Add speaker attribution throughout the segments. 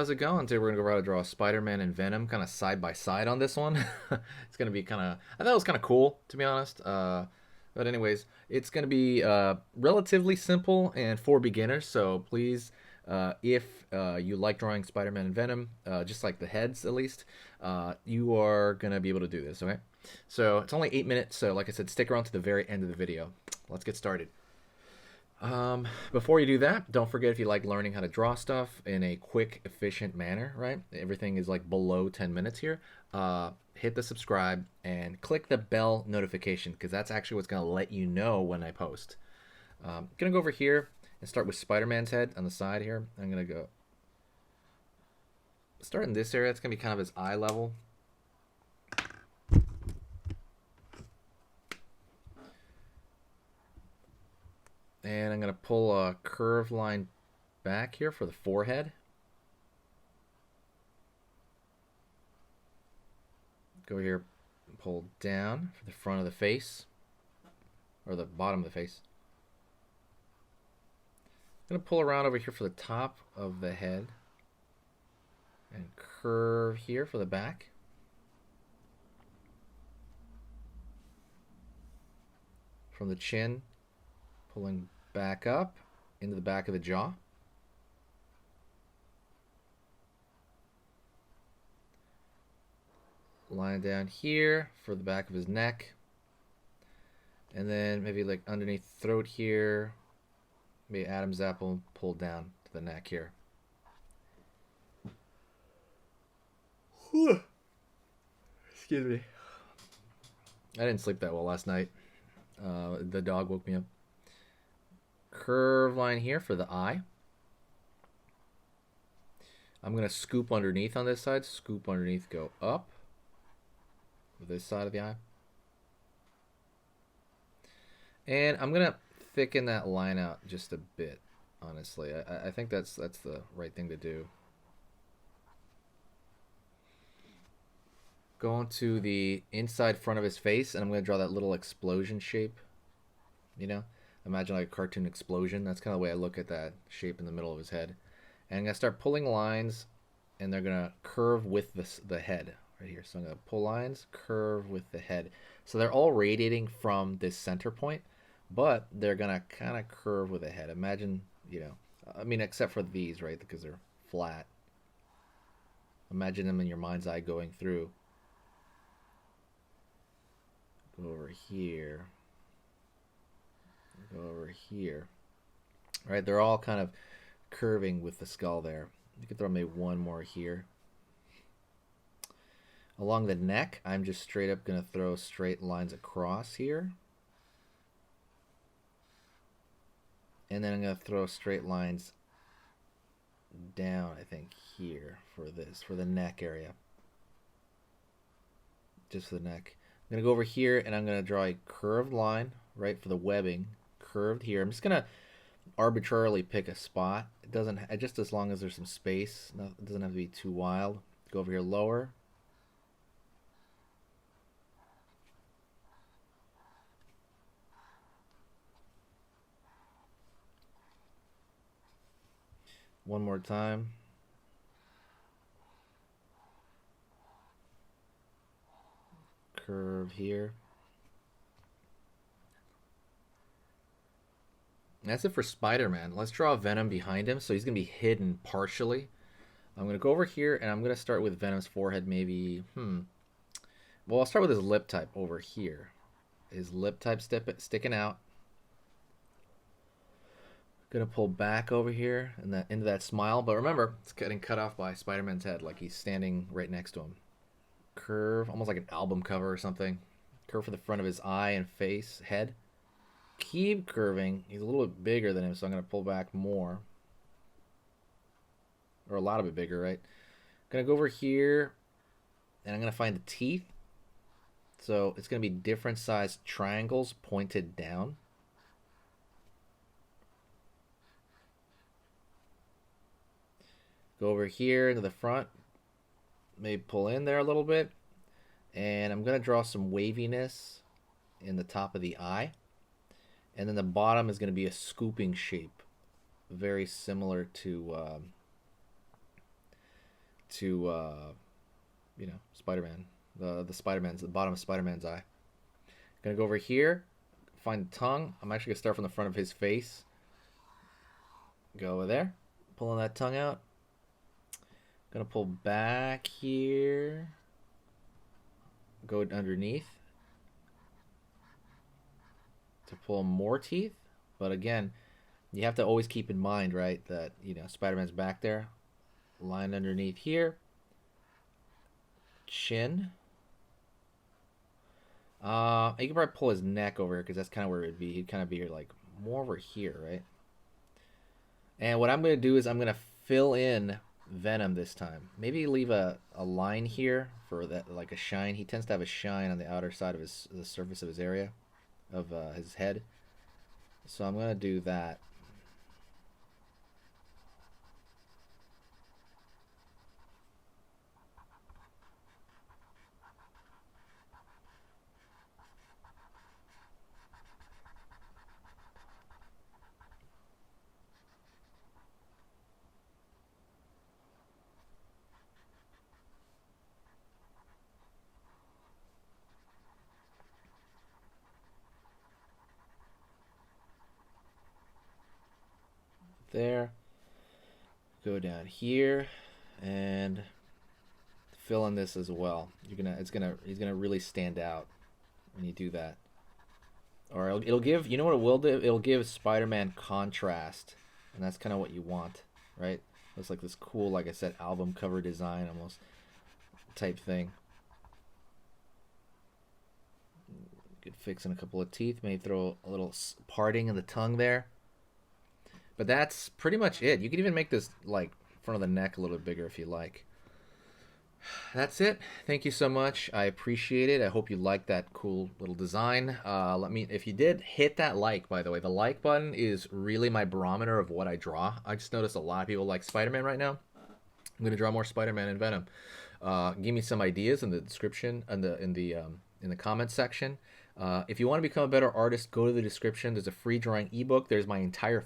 Speaker 1: how's it going? Today we're gonna go draw Spider-Man and Venom kind of side by side on this one. It's gonna be kind of, I thought it was kind of cool to be honest. But anyways, it's gonna be relatively simple and for beginners. So please, if you like drawing Spider-Man and Venom, just like the heads at least, you are gonna be able to do this. Okay. So it's only 8 minutes. So like I said, stick around to the very end of the video. Let's get started. Before you do that, don't forget if you like learning how to draw stuff in a quick, efficient manner, right? Everything is like below 10 minutes here. Hit the subscribe and click the bell notification because that's actually what's going to let you know when I post. Gonna go over here and start with Spider-Man's head on the side here. I'm gonna go start in this area. It's gonna be kind of his eye level. And I'm going to pull a curved line back here for the forehead. Go here and pull down for the front of the face, or the bottom of the face. I'm going to pull around over here for the top of the head and curve here for the back. From the chin, pulling back up into the back of the jaw. Line down here for the back of his neck. And then maybe like underneath the throat here. Maybe Adam's apple pulled down to the neck here. Excuse me. I didn't sleep that well last night. The dog woke me up. Curve line here for the eye. I'm going to scoop underneath on this side. Scoop underneath, go up. This side of the eye. And I'm going to thicken that line out just a bit, honestly. I think that's the right thing to do. Going to the inside front of his face, and I'm going to draw that little explosion shape. You know? Imagine like a cartoon explosion. That's kind of the way I look at that shape in the middle of his head. And I'm going to start pulling lines, and they're going to curve with the head right here. So I'm going to pull lines, curve with the head. So they're all radiating from this center point, but they're going to kind of curve with the head. Imagine, you know, I mean, except for these, right, because they're flat. Imagine them in your mind's eye going through. Go over here. Go over here. All right, they're all kind of curving with the skull there. You could throw maybe one more here. Along the neck, I'm just straight up going to throw straight lines across here. And then I'm going to throw straight lines down, I think, here for this, for the neck area. Just for the neck. I'm going to go over here and I'm going to draw a curved line, right, for the webbing. Curved here. I'm just gonna arbitrarily pick a spot. It doesn't, just as long as there's some space. No, it doesn't have to be too wild. Go over here lower. One more time. Curve here. That's it for Spider-Man. Let's draw Venom behind him, so he's going to be hidden partially. I'm going to go over here, and I'm going to start with Venom's forehead, maybe, Well, I'll start with his lip type over here. His lip type sticking out. Going to pull back over here and into that smile, but remember, it's getting cut off by Spider-Man's head, like he's standing right next to him. Curve, almost like an album cover or something. Curve for the front of his eye and face, head. Keep curving. He's a little bit bigger than him, so I'm going to pull back more. Or a lot bit bigger, right? I'm going to go over here, and I'm going to find the teeth. So it's going to be different sized triangles pointed down. Go over here into the front. Maybe pull in there a little bit. And I'm going to draw some waviness in the top of the eye. And then the bottom is going to be a scooping shape, very similar to to you know, Spider-Man. The bottom of Spider-Man's eye. Gonna go over here, find the tongue. I'm actually gonna start from the front of his face. Go over there, pulling that tongue out. Gonna pull back here. Go underneath to pull more teeth. But again, you have to always keep in mind, right, that, you know, Spider-Man's back there. Line underneath here. Chin. You can probably pull his neck over here because that's kind of where it would be. He'd kind of be like more over here, right? And what I'm going to do is I'm going to fill in Venom this time. Maybe leave a line here for that, like a shine. He tends to have a shine on the outer side of the surface of his area, of his head. So I'm going to do that. There. Go down here and fill in this as well. He's gonna really stand out when you do that. Or it'll give, you know what it will do? It'll give Spider-Man contrast, and that's kind of what you want, right? Looks like this cool, like I said, album cover design almost type thing. Good fixing a couple of teeth, maybe throw a little parting in the tongue there. But that's pretty much it. You can even make this like front of the neck a little bit bigger if you like. That's it. Thank you so much. I appreciate it. I hope you liked that cool little design. Let me, if you did, hit that like, by the way. The like button is really my barometer of what I draw. I just noticed a lot of people like Spider-Man right now. I'm going to draw more Spider-Man and Venom. Give me some ideas in the description, in the comment section. If you want to become a better artist, go to the description. There's a free drawing ebook. There's my entire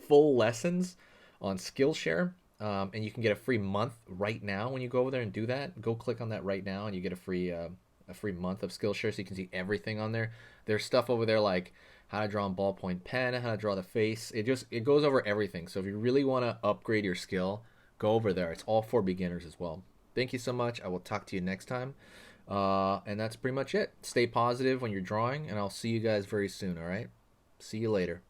Speaker 1: full lessons on Skillshare. And you can get a free month right now when you go over there and do that. Go click on that right now, and you get a free month of Skillshare, so you can see everything on there. There's stuff over there like how to draw a ballpoint pen, how to draw the face. It goes over everything. So if you really want to upgrade your skill, go over there. It's all for beginners as well. Thank you so much. I will talk to you next time. And that's pretty much it. Stay positive when you're drawing, and I'll see you guys very soon. All right. See you later.